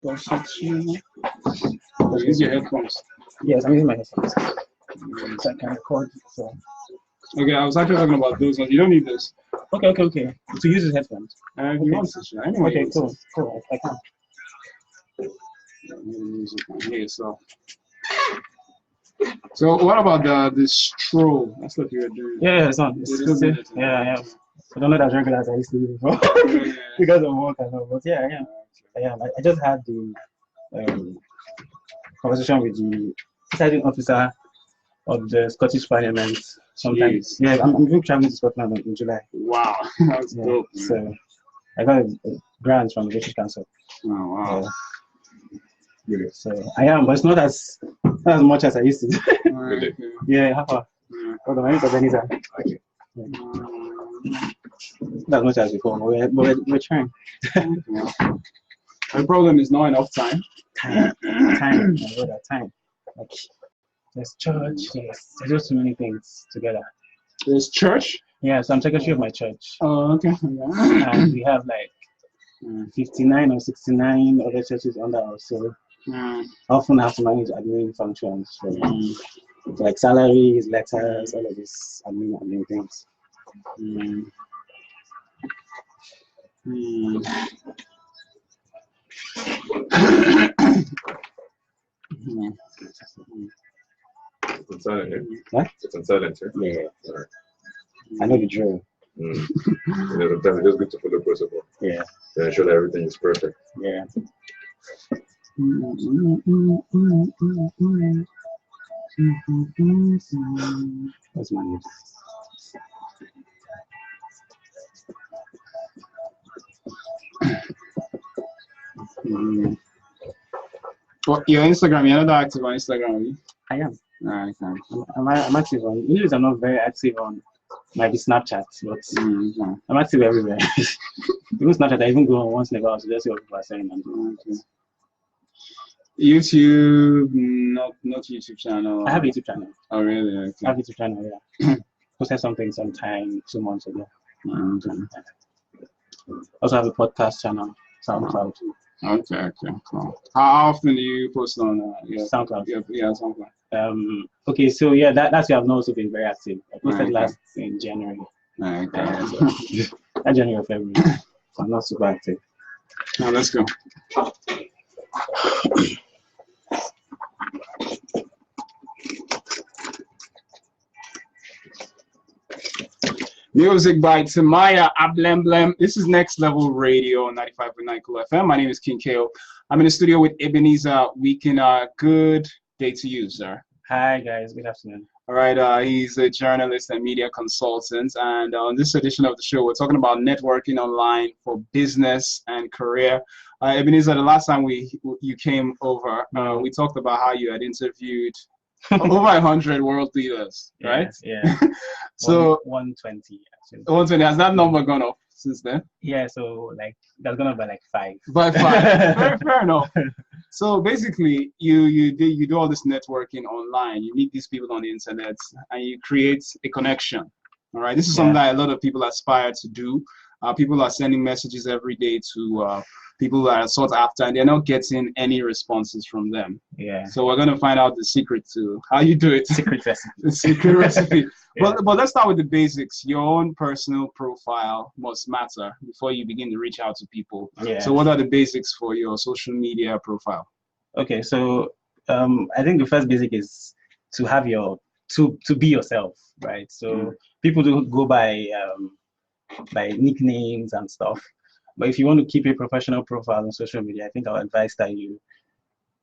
Use your headphones. Yes, I'm using my headphones. So I can record. So. Okay, I was actually talking about those ones. You don't need this. Okay. To use his headphones. You want to? Anyway, okay, cool. I can. So what about the stroll? That's what you were doing. Yeah, it's on. It's still, yeah. I don't know that regular as I used to do before because of work and all. But yeah, I am. I just had the conversation with the presiding officer of the Scottish Parliament. Sometimes, yeah, I'm going traveling to Scotland in July. Wow, that's dope. Man. So I got a grant from the British Council. Oh wow. So I am, but it's not as much as I used to do. Really? Yeah, how far? Hold on, I need to Ebenezar. Okay. Not as much as before, but we're trying. The problem is not enough time. Time. Like, there's church, there's just too many things together. There's church? Yeah, so I'm secretary of my church. Oh, okay. And we have like 59 or 69 other churches under us, so I often have to manage admin functions, so like salaries, letters, all of this admin things. It's on silent here. What? It's on silent here. Yeah. Right. I know the drill. Sometimes it's just good to follow protocol. Yeah. To ensure that everything is perfect. Yeah. What's my name? Well, your Instagram, you're not active on Instagram, I am. Okay. I'm active on. Usually, I'm not very active on maybe Snapchat, but I'm active everywhere. Even Snapchat, I even go on once in a while to just see what people are saying. YouTube, not YouTube channel. I have a YouTube channel. Oh, really? Okay. I have a YouTube channel, yeah. Posted something sometime 2 months ago. Also have a podcast channel, SoundCloud. Okay, cool. How often do you post on SoundCloud? Yeah, SoundCloud. Okay, so yeah, that's why I've not also been very active. I posted last in January. Okay. That January or February. So I'm not super active. Now let's go. Music by Tamaya Ablemblem. This is Next Level Radio on 95.9 Cool FM. My name is King Ko. I'm in the studio with Ebenezar Wikina. Good day to you, sir. Hi, guys. Good afternoon. All right. He's a journalist and media consultant. And on this edition of the show, we're talking about networking online for business and career. Ebenezar, the last time you came over, we talked about how you had interviewed over 100 world leaders, right? Yeah. So 120 actually. 120. Has that number gone up since then? Yeah. So like that's gone up by like 5. By 5. Very fair enough. So basically, you do all this networking online. You meet these people on the internet, and you create a connection. All right. This is something that a lot of people aspire to do. People are sending messages every day to people that are sought after, and they're not getting any responses from them. Yeah. So we're going to find out the secret to how you do it. Secret recipe. The secret recipe. But let's start with the basics. Your own personal profile must matter before you begin to reach out to people. Yeah. So what are the basics for your social media profile? Okay, so I think the first basic is to have to be yourself, right? So people do go by nicknames and stuff. But if you want to keep a professional profile on social media, I think I'll advise that you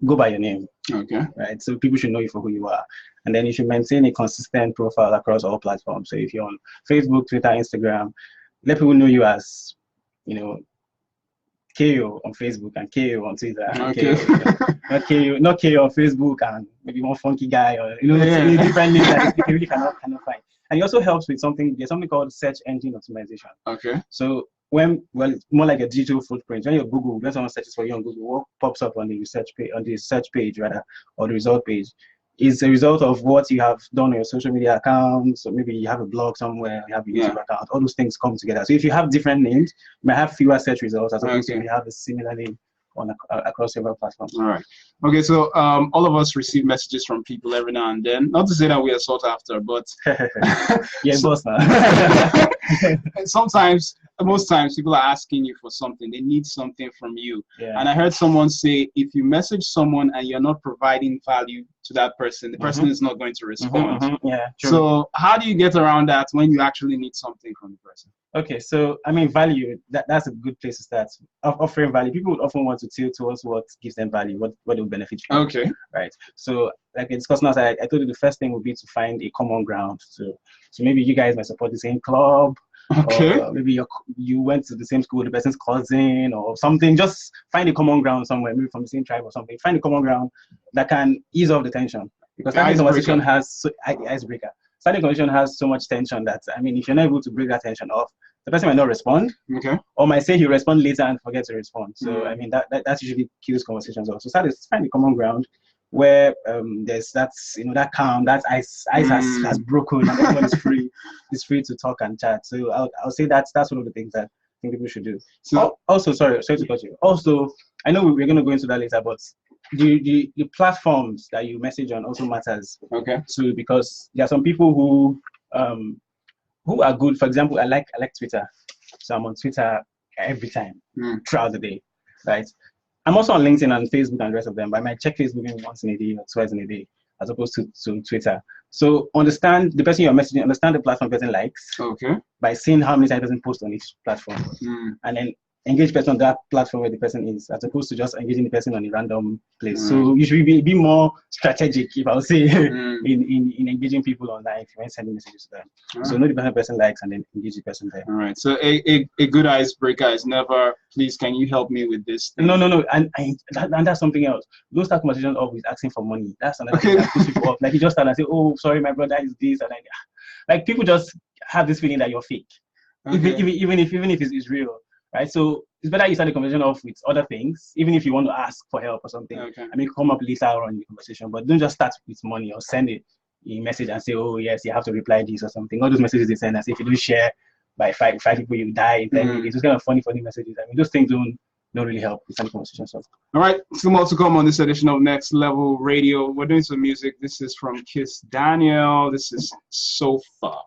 go by your name. Okay. Right. So people should know you for who you are. And then you should maintain a consistent profile across all platforms. So if you're on Facebook, Twitter, Instagram, let people know you as, KO on Facebook and KO on Twitter. Okay. Not KO on Facebook and maybe one funky guy or different names that people really cannot find. And it also helps with there's something called search engine optimization. Okay. So it's more like a digital footprint. When you Google, when someone searches for you on Google, what pops up on the search page rather, or the result page, is a result of what you have done on your social media accounts. So maybe you have a blog somewhere, you have a YouTube account, all those things come together. So if you have different names, you might have fewer search results as opposed to if you have a similar name across several platforms. All right. Okay, so all of us receive messages from people every now and then. Not to say that we are sought after, but yeah, boss now. Sometimes, most times, people are asking you for something. They need something from you. Yeah. And I heard someone say, if you message someone and you're not providing value to that person, the person is not going to respond. Yeah. True. So how do you get around that when you actually need something from the person? Okay, so I mean, value, that's a good place to start. Offering value, people would often want to tilt towards what gives them value, what will benefit from. Okay. Right. So like we discussed now, I told you the first thing would be to find a common ground. So maybe you guys might support the same club. Okay. Or maybe you went to the same school, the person's cousin or something. Just find a common ground somewhere, maybe from the same tribe or something. Find a common ground that can ease off the tension. Because starting conversation has icebreaker. Starting conversation has so much tension that, I mean, if you're not able to break that tension off, the person might not respond. Okay. Or might say he'll respond later and forget to respond. So I mean that usually kills conversations also. So find a common ground where there's that calm, that ice has broken and everyone is free to talk and chat. So I'll say that's one of the things that I think people should do. So also sorry to cut you. Also, I know we're going to go into that later, but the platforms that you message on also matters. Okay. So because there are some people who are good. For example, I like Twitter, so I'm on Twitter every time throughout the day, right? I'm also on LinkedIn and Facebook and the rest of them, but I might check Facebook maybe once in a day or twice in a day, as opposed to Twitter. So understand the person you're messaging, understand the platform the person likes. Okay. By seeing how many times the person posts on each platform, and then engage person on that platform where the person is, as opposed to just engaging the person on a random place. So you should be more strategic, if I would say, in engaging people online when sending messages to them. So know the person likes and then engage the person there. All right. So a good icebreaker is never, please, can you help me with this thing? No. And that's something else. Don't start conversations off with asking for money. That's another thing that puts people off. Like you just start and say, oh, sorry, my brother is this, and like people just have this feeling that you're fake, even if it's real. Right, so it's better you start the conversation off with other things, even if you want to ask for help or something. Okay. I mean, come up later on in the conversation, but don't just start with money or send a message and say, oh yes, you have to reply this or something. All those messages they send us, if you don't share by five people, you die in 10 minutes. It's kind of funny messages. I mean, those things don't really help with any conversation. So. All right, some more to come on this edition of Next Level Radio. We're doing some music. This is from Kiss Daniel. This is So Far.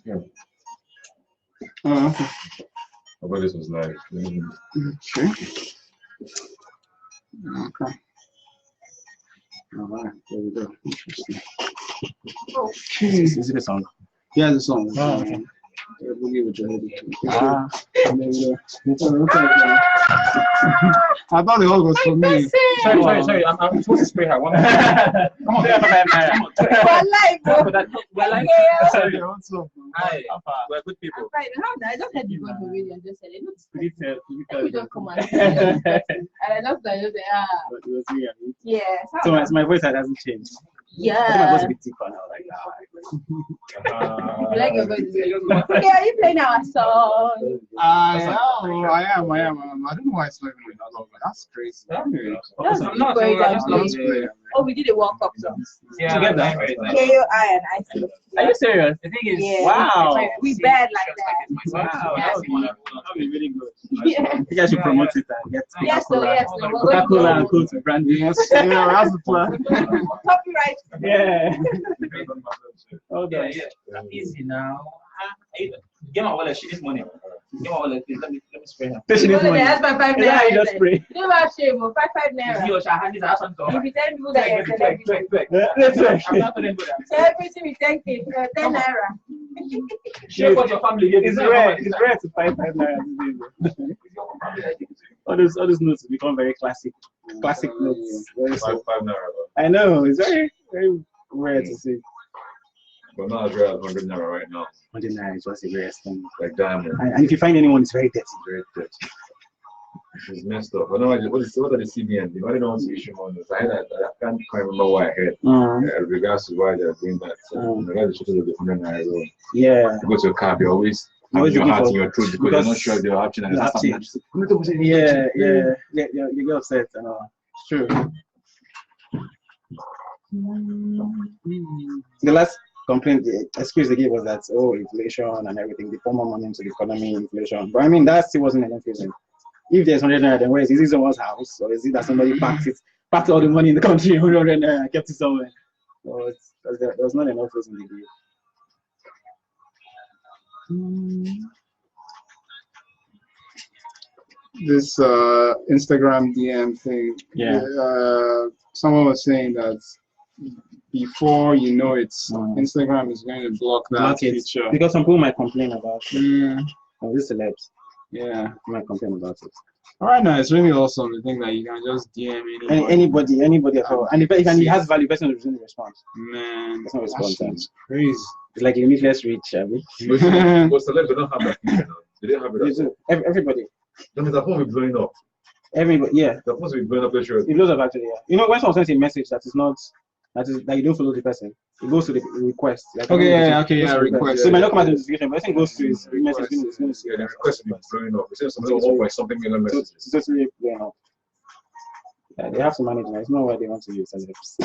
Yeah. Okay. I thought this was live. Okay. Okay. All right, there we go. Interesting. Okay. Is it a song? Yeah, the song. Oh, okay. Boogie with your head. I thought the whole was for me. Sorry. I'm supposed to spray her. Come on. We're live. Sorry, what's up? Hi. We're good people. I just had the voice of radio and just said it. Let me just come and and I just yeah. So my voice hasn't changed. Yeah. I think my voice is a bit deeper now, like you like your voice? Okay, are you playing our song? I am. I don't know why it's not even that long, but that's crazy. Oh, we did a World Cup song. Yeah, together. KOI and IC. Are you serious? The thing is, wow. We bad like that. Wow, that would be really good. Yeah. I think I should promote it and get Coca-Cola and Cool to brand it. Yes, yeah, that's the plan. Copyright. Yeah. Okay. Easy now. Get my wallet. She needs money. Get my wallet, please. Let me spray her. She needs money. That's my 5 naira. Yeah, you just spray. You have shame. 5 naira. You shall hand this out on top. If you tell people that you're celebrity. I'm not going to do that. Celebrity with 10K, 10 naira. Share what your family gave. It's rare to find 5 naira these days. All those notes become very classic notes. Very Five naira. I know, it's very, very rare to see. But not as rare as 100 naira right now. 100 naira is what's the rarest thing. Like diamond. And if you find anyone, it's very dirty. Very dirty. It's messed up. I know what are the CBN? Why they don't want to issue money? I can't quite remember what I heard. Regards to why they're doing that. So the guys should do the 100 naira as well. Yeah. You go to a cab, you always have your heart in your throat because you're not sure if they're option and that's something. Yeah, you get upset and all. It's true. The complaint, the excuse they gave was that, oh, inflation and everything, they pour more money into the economy, inflation. But I mean, that still wasn't enough reason. If there's 100 naira, then where is it? Is it someone's house? Or is it that somebody packed all the money in the country, 100 naira, and kept it somewhere? So there was not enough reason to give. This Instagram DM thing. Yeah. Someone was saying that before you know it, Instagram is going to block that feature. Because some people might complain about it. These celebs. Yeah. Might complain about it. All right, now it's really awesome to think that you can just DM anybody at all. And if he has value, the person will resume the response. Man, that's not response. That's crazy. It's like limitless reach, I mean. But celebs don't have that feature now. They don't have it. Everybody. The phone will be blowing up. Everybody, yeah. The phone will be blowing up. Sure. It blows up actually, yeah. You know, when someone sends a message that you don't follow the person, it goes to the request. Like, request. So it might not come as a notification, but I think it goes to his message. It's going to see. Yeah, the request will be blowing up. It says something million messages. It's just really blowing up. Yeah, they have to manage that. It's not why they want to use celebs.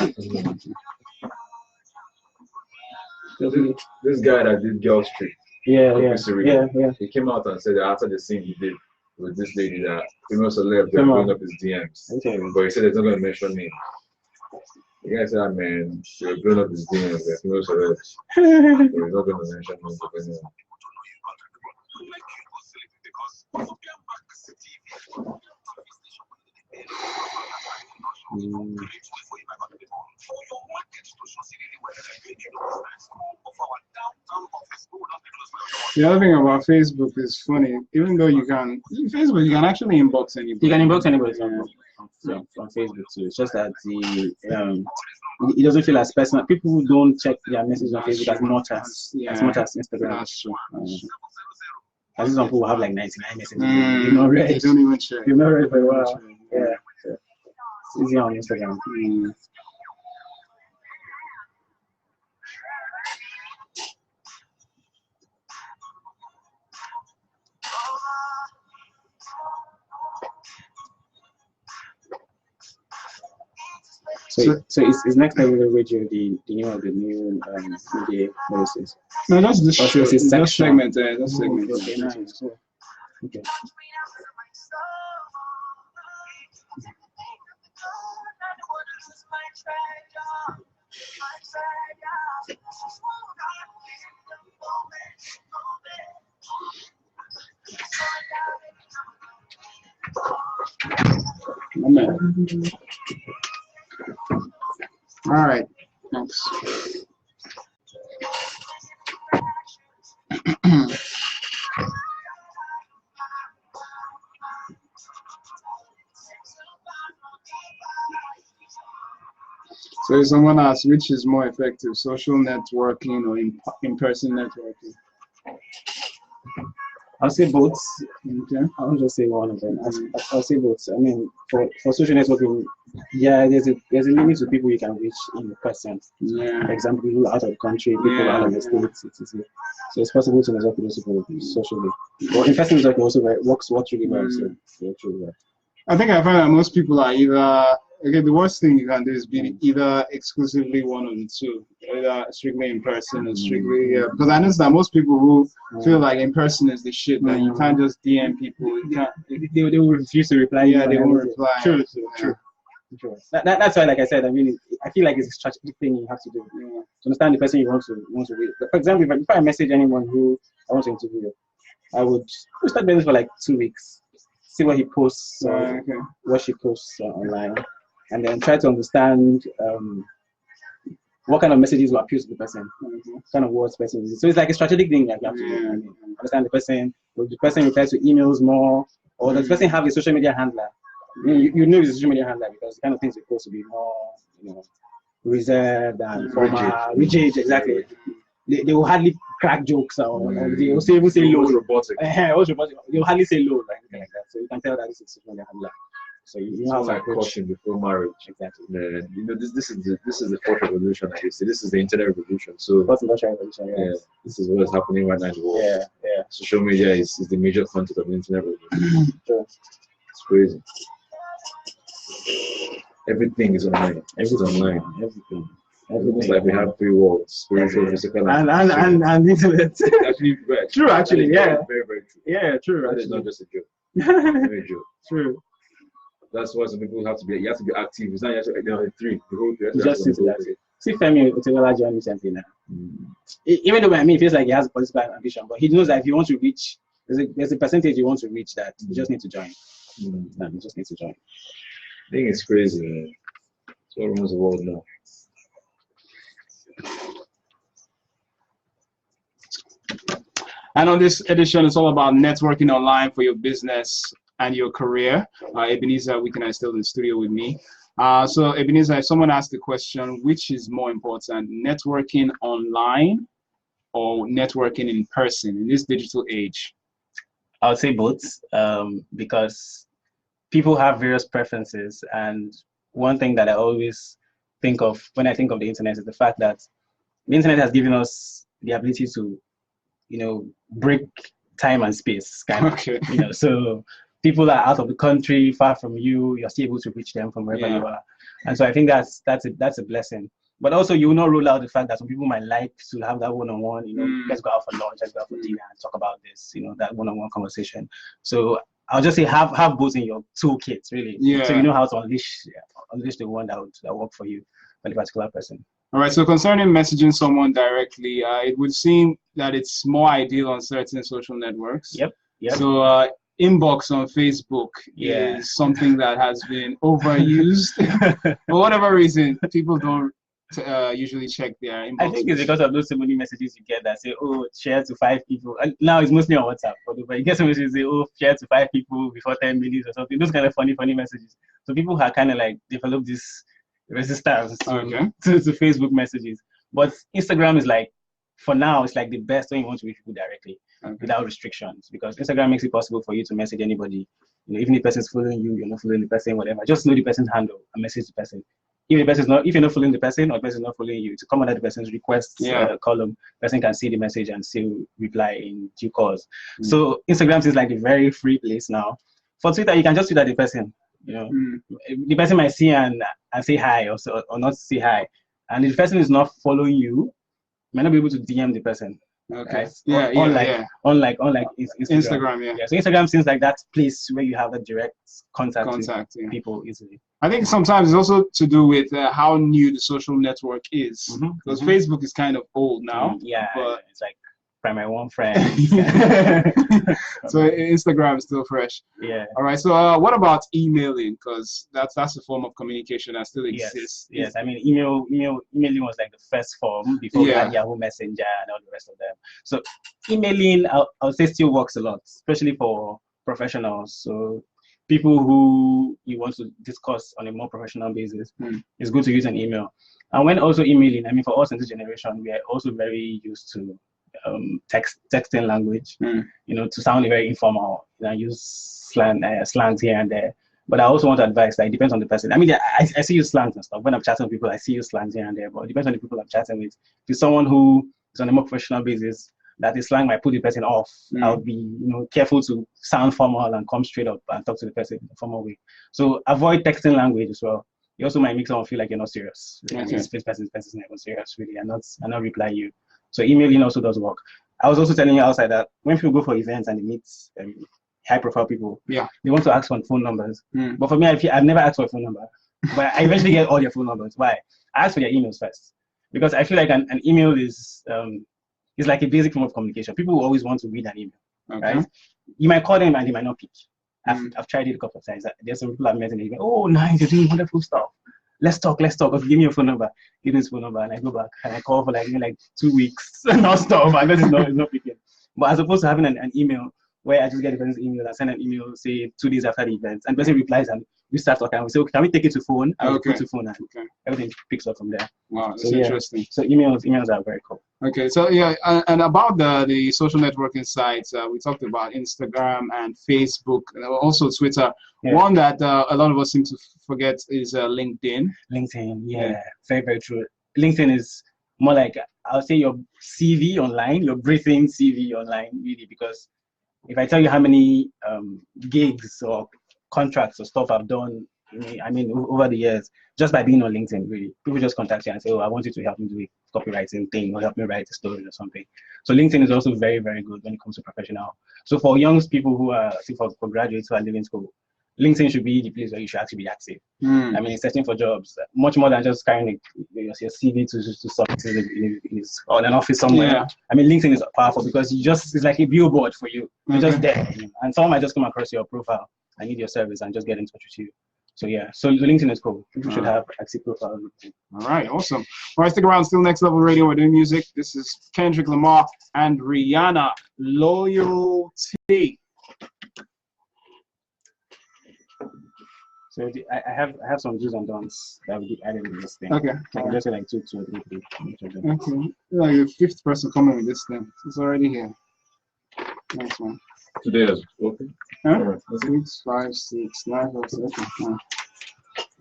This guy that did Girl Street. Yeah. He came out and said that after the scene he did with this lady that female celeb, they're blowing up his DMs. Okay. But he said he's not going to mention names. The guy said, man, you're blowing up his DMs, they're female celebs. So he's not going to mention names of anyone. The other thing about Facebook is funny. Even though you can actually inbox anybody. You can inbox anybody from Facebook too. It's just that it doesn't feel as personal. People don't check their messages on Facebook as much as Instagram. That's true. I see some people have like 99 messages. You've not read. They don't even check. You've not read for a while. Yeah. It's easy on Instagram. So is next time we radio the new media policies? No, that's the segment. Okay, nice. Cool. Okay. All right. Thanks. So someone asks, which is more effective, social networking or in-person networking? I'll say both. Okay. I won't just say one of them. I'll say both. I mean, for social networking, yeah, there's a limit to people you can reach in person. Yeah. For example, people out of the country, people out of the states, etc. So it's possible to network with those people socially. But in-person networking also works really well. I think I find that most people are either the worst thing you can do is be either exclusively one of the two, either strictly in person or strictly because I understand most people who feel like in person is the shit that you can't just DM people. You can't, they will refuse to reply. Yeah, they won't reply. True. That's why, like I said, I mean, I feel like it's a strategic thing you have to do to understand the person you want to read. For example, if I message anyone who I want to interview, I would start business for like 2 weeks, see what he posts, what she posts online, and then try to understand what kind of messages will appeal to the person, what kind of words person uses. So it's like a strategic thing that you have to do. I mean, understand the person. Will the person reply to emails more, or does the person have a social media handler? I mean, you know it's a social media handler because the kind of things are supposed to be more, reserved and formal, rigid. Exactly. They will hardly crack jokes or they will even say low. Robotic. They will hardly say low, like that. So you can tell that this is a social media handler. So you know how to approach caution before marriage. Exactly. This is the fourth revolution. I guess this is the internet revolution. So fourth industrial revolution. Yeah, this is what is happening right now in the world. Yeah. Social media is the major content of the internet revolution. Sure. It's crazy. Everything is online. Everything. Almost like we have three worlds: spiritual, physical, and internet. Actually, right. True, actually, yeah. Very, very true. Yeah, true. That is not just a joke. True. Very joke. True. That's why some people have to be. You have to be active. It's not just three. The whole three. You just see that. See Femi Otedola join recently now. Even though it feels like he has a political ambition, but he knows that if you want to reach, there's a percentage you want to reach that you just need to join. You just need to join. I think it's crazy, man. It's what runs the world now. And on this edition, it's all about networking online for your business and your career. Ebenezar Wikina is still in the studio with me. So Ebenezar, if someone asked the question, which is more important, networking online or networking in person in this digital age? I would say both, because people have various preferences. And one thing that I always think of when I think of the internet is the fact that the internet has given us the ability to, break time and space, kind of. Okay. So people that are out of the country, far from you, you're still able to reach them from wherever you are. And so I think that's a blessing. But also, you will not rule out the fact that some people might like to have that one-on-one, let's go out for lunch, let's go out for dinner and talk about this, that one-on-one conversation. So I'll just say have both in your toolkit, really. Yeah. So you know how to unleash the one that work for you, for the particular person. All right, so concerning messaging someone directly, it would seem that it's more ideal on certain social networks. Yep. So inbox on Facebook is something that has been overused. For whatever reason, people don't usually check their inbox. I think it's because of those so many messages you get that say, oh, share to 5 people. And now it's mostly on WhatsApp, but you get some messages say, oh, share to 5 people before 10 minutes or something. Those kind of funny messages. So people have kind of like developed this resistance to Facebook messages. But Instagram is like, for now, it's like the best when you want to reach people directly without restrictions, because Instagram makes it possible for you to message anybody. Even if the person's following you, you're not following the person, whatever. Just know the person's handle and message the person. If you're not following the person or the person is not following you, to come under the person's requests column, the person can see the message and still reply in due course. So Instagram is like a very free place now. For Twitter, you can just tweet at the person. The person might see and say hi or not say hi, and if the person is not following you, you might not be able to DM the person. Okay. Right? Unlike Instagram. So Instagram seems like that place where you have a direct contact with people easily. I think sometimes it's also to do with how new the social network is, because Facebook is kind of old now. But it's like primary one friend. So Instagram is still fresh. All right. So what about emailing? Because that's a form of communication that still exists. Yes. I mean, emailing was like the first form before we had Yahoo Messenger and all the rest of them. So emailing, I'll say, still works a lot, especially for professionals. So people who you want to discuss on a more professional basis, it's good to use an email. And when also emailing, I mean, for us in this generation, we are also very used to texting language, to sound very informal. Use slangs here and there. But I also want to advise that it depends on the person. I mean, I see use slangs and stuff. When I'm chatting with people, I see use slangs here and there. But it depends on the people I'm chatting with. If it's someone who is on a more professional basis, that the slang might put the person off. I would be, careful to sound formal and come straight up and talk to the person in a formal way. So avoid texting language as well. You also might make someone feel like you're not serious. This person's not serious, really, and not reply you. So emailing also does work. I was also telling you outside that when people go for events and they meet high-profile people, they want to ask for phone numbers. But for me, I've never asked for a phone number. But I eventually get all your phone numbers. Why? I ask for their emails first, because I feel like an email is like a basic form of communication. People will always want to read an email, right? You might call them and they might not pick. I've tried it a couple of times. There's some people I've met and they go, oh, nice, you're doing wonderful stuff. Let's talk. Okay, give me your phone number. Give me his phone number, and I go back and I call for like 2 weeks non-stop, and then it's not picking. But as opposed to having an email where I just get the person's email and send an email, say 2 days after the event, and the person replies and we start talking. We say, okay, can we take it to phone? And we go to phone, and everything picks up from there. Wow, that's interesting. So emails are very cool. Okay, so and about the social networking sites, we talked about Instagram and Facebook, and also Twitter. One that a lot of us seem to forget is LinkedIn. LinkedIn, very, very true. LinkedIn is more like, I'll say, your CV online, your breathing CV online, really, because if I tell you how many gigs or contracts or stuff I've done I mean, over the years, just by being on LinkedIn, really, people just contact you and say, "Oh, I want you to help me do a copywriting thing, or help me write a story or something." So LinkedIn is also very, very good when it comes to professional. So for young people who are, for graduates who are leaving school, LinkedIn should be the place where you should actually be active. I mean, searching for jobs, much more than just carrying your CV to submit on an office somewhere. Yeah. I mean, LinkedIn is powerful because it's like a billboard for you. You're just there, and someone might just come across your profile, I need your service, and just get in touch with you. So yeah, so LinkedIn is cool. People should have active profiles. All right, awesome. All right, stick around. Still Next Level Radio. We're doing music. This is Kendrick Lamar and Rihanna, Loyalty. So I have some do's and don'ts that will be added to this thing. Okay. I can just say like two or three. Okay. You're like the fifth person coming with this thing. It's already here. Nice one. Today is okay. Huh? All right. 6, 5, 6, 9, 7.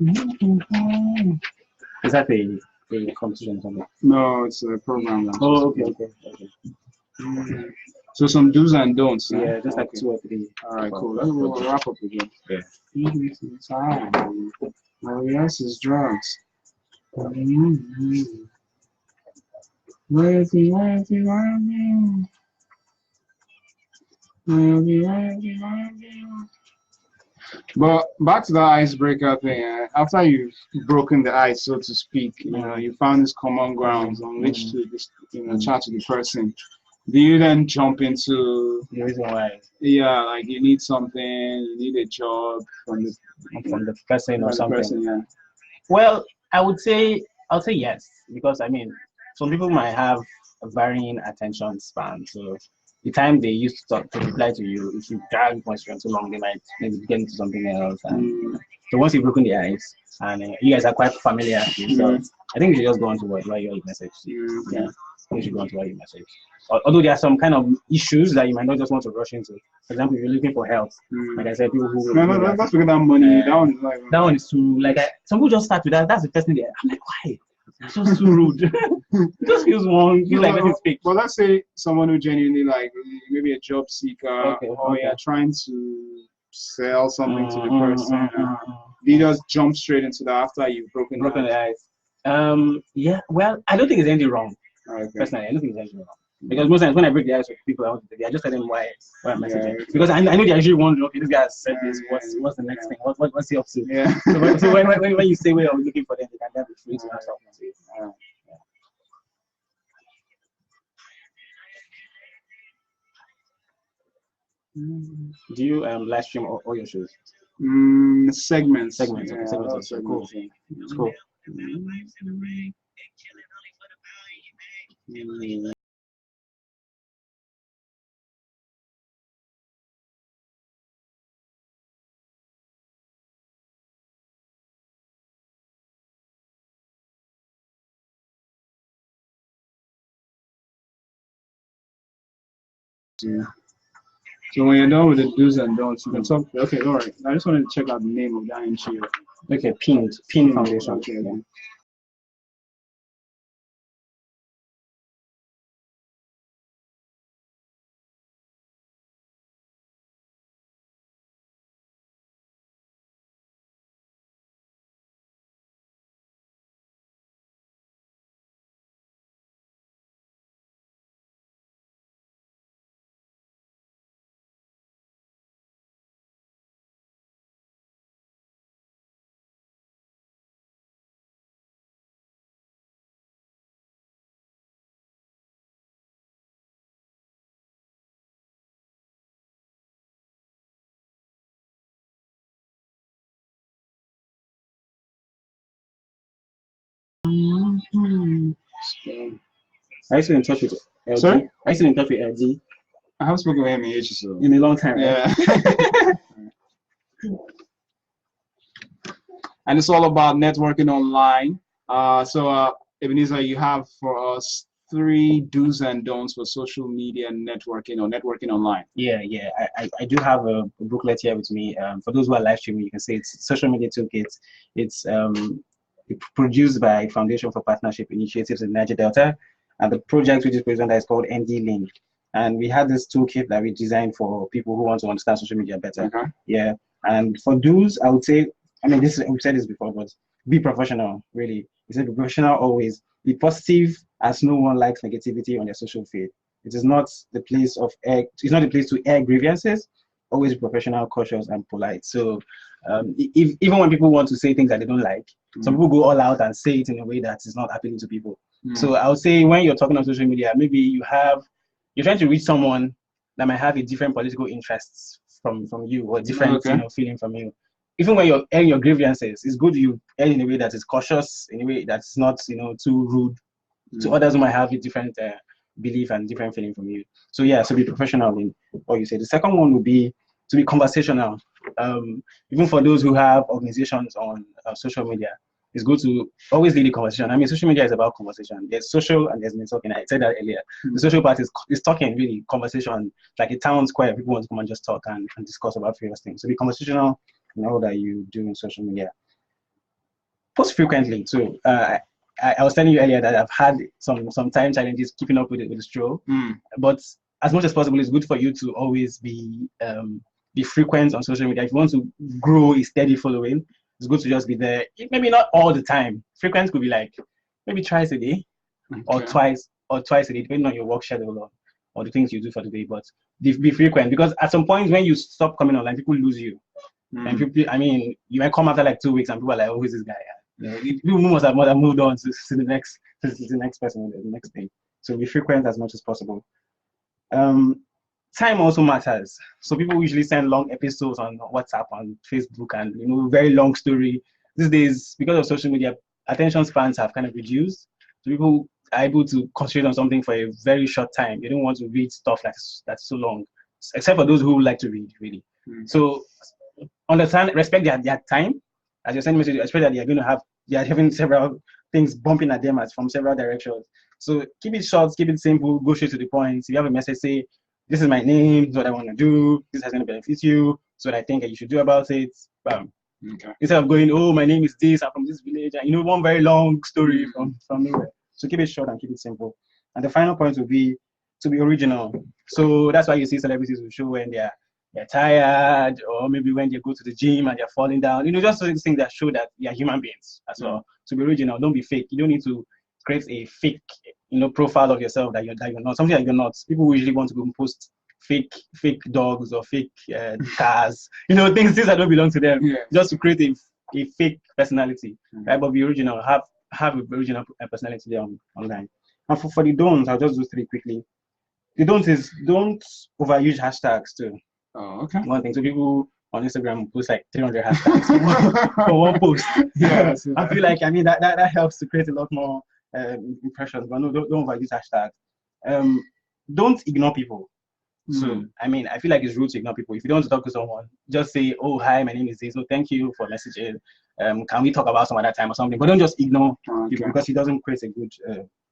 Okay. Is that a competition or something? No, it's a program. Now. Oh, okay. So some do's and don'ts. Huh? Yeah, just like 2 or 3. All right, cool. Let's wrap up again. Yeah. Time. Oh, yes, it's drugs. Loyalty. But back to the icebreaker thing. After you've broken the ice, so to speak, you found this common grounds on which to chat to the person. Do you then jump into the reason why? Yeah, like you need something, you need a job from the person or something. Yeah. Well, I'll say yes, because I mean, some people might have a varying attention span. So the time they used to reply to you, if you drag question too long, they might maybe get into something else. And so once you've broken the ice and you guys are quite familiar with yourselves, I think you should just go on to write your message. Yeah, you should go on to write your message. Although there are some kind of issues that you might not just want to rush into. For example, if you're looking for help, like I said, people who let's forget that money. That one is too some people just start with that. That's the first thing I'm like, why? It's just too rude. It just feels wrong. Feel like let me speak. Well, let's say someone who genuinely maybe a job seeker, or you're trying to sell something to the person. Do you just jump straight into that after you've broken the ice? Yeah. Well, I don't think there's anything wrong. Personally, I don't think there's anything wrong. Because most times when I break the ice with people, I just tell them why I'm messaging. Because I know they're actually wondering, okay, this guy has said this, what's the next thing? What's he up to? Yeah. So when you say where I'm looking for them, they can be free to answer. Do you live stream all your shows? Segments. Segments. Cool. It's cool. So when you're done with the do's and don'ts, you can talk. Okay, all right. I just wanted to check out the name of that NGO. Okay, Pin Foundation. Okay. Are you still in touch with LG? Sorry? Are you still in touch with LG? I haven't spoken with him in ages, so. In a long time, yeah. And it's all about networking online. So Ebenezer, you have for us 3 do's and don'ts for social media networking or networking online. Yeah. I do have a booklet here with me. For those who are live streaming, you can see it's Social Media Toolkit. It's produced by Foundation for Partnership Initiatives in Niger Delta, and the project which is presented is called NDLink. And we had this toolkit that we designed for people who want to understand social media better. Okay. Yeah. And for do's, I would say I mean, we've said this before, but be professional, really. Be professional always. Be positive, as no one likes negativity on their social feed. It is not the place it's not the place to air grievances. Always be professional, cautious, and polite. So even when people want to say things that they don't like, some people go all out and say it in a way that is not appealing to people. So I would say when you're talking on social media, maybe you're trying to reach someone that might have a different political interests from you, or different feeling from you. Even when you're airing your grievances, it's good you air in a way that is cautious, in a way that's not too rude to others who might have a different belief and different feeling from you. So so be professional in what you say. The second one would be to be conversational. Even for those who have organizations on social media, it's good to always lead the conversation. I mean, social media is about conversation. There's social and there's talking. I said that earlier. The social part is talking, really, conversation, like a town square. People want to come and just talk and discuss about various things. So be conversational in all that you do in social media. Post frequently too. I was telling you earlier that I've had some time challenges keeping up with the stroll. But as much as possible, it's good for you to always be frequent on social media. If you want to grow a steady following, it's good to just be there. Maybe not all the time. Frequent could be like maybe twice a day, or twice a day, depending on your work schedule or the things you do for the day. But be frequent, because at some point when you stop coming online, people lose you. And people, I mean, you might come after like 2 weeks and people are like, "Oh, who's this guy?" People must have moved on to the next person, the next thing. So be frequent as much as possible. Time also matters. So people usually send long episodes on WhatsApp, on Facebook, and very long story. These days, because of social media, attention spans have kind of reduced. So people are able to concentrate on something for a very short time. They don't want to read stuff that's so long, except for those who like to read, really. So understand, respect their time. As you're sending messages, respect that they are having several things bumping at them from several directions. So keep it short, keep it simple, go straight to the point. If you have a message, say, "This is my name, this is what I want to do, this is going to benefit you, so what I think that you should do about it." Instead of going, "Oh, my name is this, I'm from this village," and one very long story from nowhere. So keep it short and keep it simple. And the final point would be to be original. So that's why you see celebrities will show when they're tired, or maybe when they go to the gym and they're falling down. Just those things that show that they are human beings as well. To be original, don't be fake. You don't need to create a fake, profile of yourself that you're not, something that you're not. People usually want to go and post fake dogs or fake cars, things that don't belong to them, just to create a fake personality, right? But be original, have an original personality there online. And for the don'ts, I'll just do 3 quickly. The don't overuse hashtags too. Oh, okay. One thing, so people on Instagram post like 300 hashtags for one post. I feel like, that helps to create a lot more impressions, but no, don't overuse hashtags. Don't ignore people. So, I feel like it's rude to ignore people. If you don't want to talk to someone, just say, "Oh, hi, my name is this. No, thank you for messaging. Can we talk about some other time or something?" But don't just ignore people, because it doesn't create a good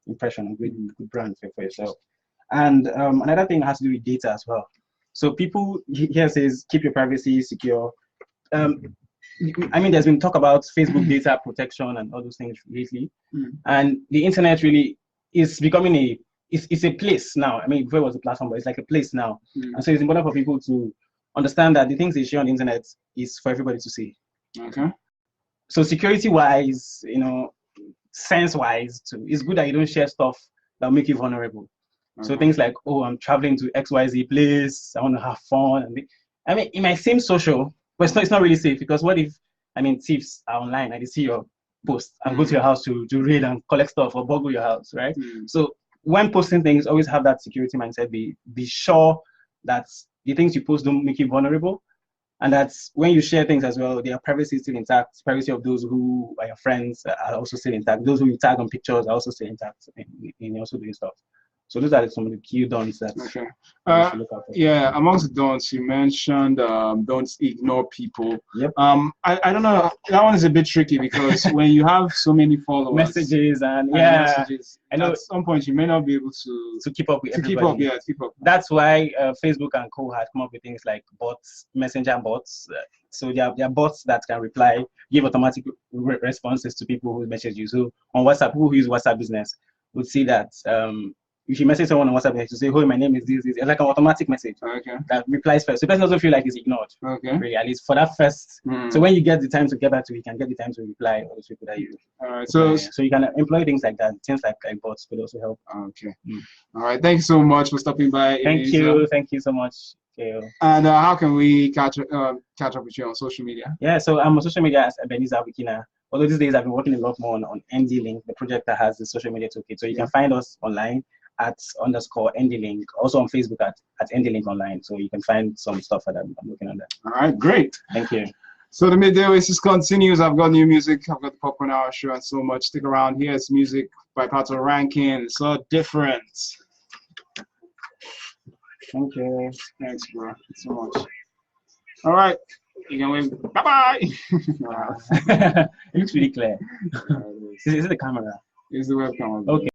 impression, a good brand for yourself. And another thing has to do with data as well. So people here says, keep your privacy secure. There's been talk about Facebook data protection and all those things lately. And the internet really is becoming it's a place now. Before it was a platform, but it's like a place now. And so it's important for people to understand that the things they share on the internet is for everybody to see. Okay. So security-wise, sense-wise, too, it's good that you don't share stuff that will make you vulnerable. So things like, "Oh, I'm traveling to XYZ place, I want to have fun." It might seem social, but it's not really safe, because what if, thieves are online and they see your post and go to your house to raid and collect stuff or burgle your house, right? So when posting things, always have that security mindset. Be sure that the things you post don't make you vulnerable, and that when you share things as well, their privacy is still intact. Privacy of those who are your friends are also still intact. Those who you tag on pictures are also still intact in also doing stuff. So those are some of the key don'ts that you should look out for. Amongst the don'ts, you mentioned don't ignore people. Yep. I don't know, that one is a bit tricky, because when you have so many followers, messages and messages, I know at some point you may not be able to keep up with everybody. Keep up. That's why Facebook and Co had come up with things like bots, messenger bots. So there are bots that can reply, give automatic responses to people who message you. So on WhatsApp, people who use WhatsApp Business would see that if you message someone on WhatsApp, you have to say, "Hey, my name is this." It's like an automatic message that replies first. So the person doesn't feel like it's ignored. Really, at least for that first. So when you get the time to get back to it, you can get the time to reply all those people that you. All right. So you can employ things like that. Things like bots could also help. Okay. All right. Thank you so much for stopping by. Thank you. Thank you so much. And how can we catch up with you on social media? Yeah, so I'm on social media as Ebenezar Wikina. Although these days I've been working a lot more on NDLink, the project that has the social media toolkit. So you can find us online at _NDLink, also on Facebook at NDLink online. So you can find some stuff that I'm working on that. All right, great. Thank you. So the Midday Oasis continues. I've got new music. I've got the Popcorn Hour show and so much. Stick around. Here's music by Pato Rankin. So different. Thank you. Thanks, bro. So much. All right. You can wave. Bye-bye. It looks really clear. Is it the camera? It's the webcam. Okay.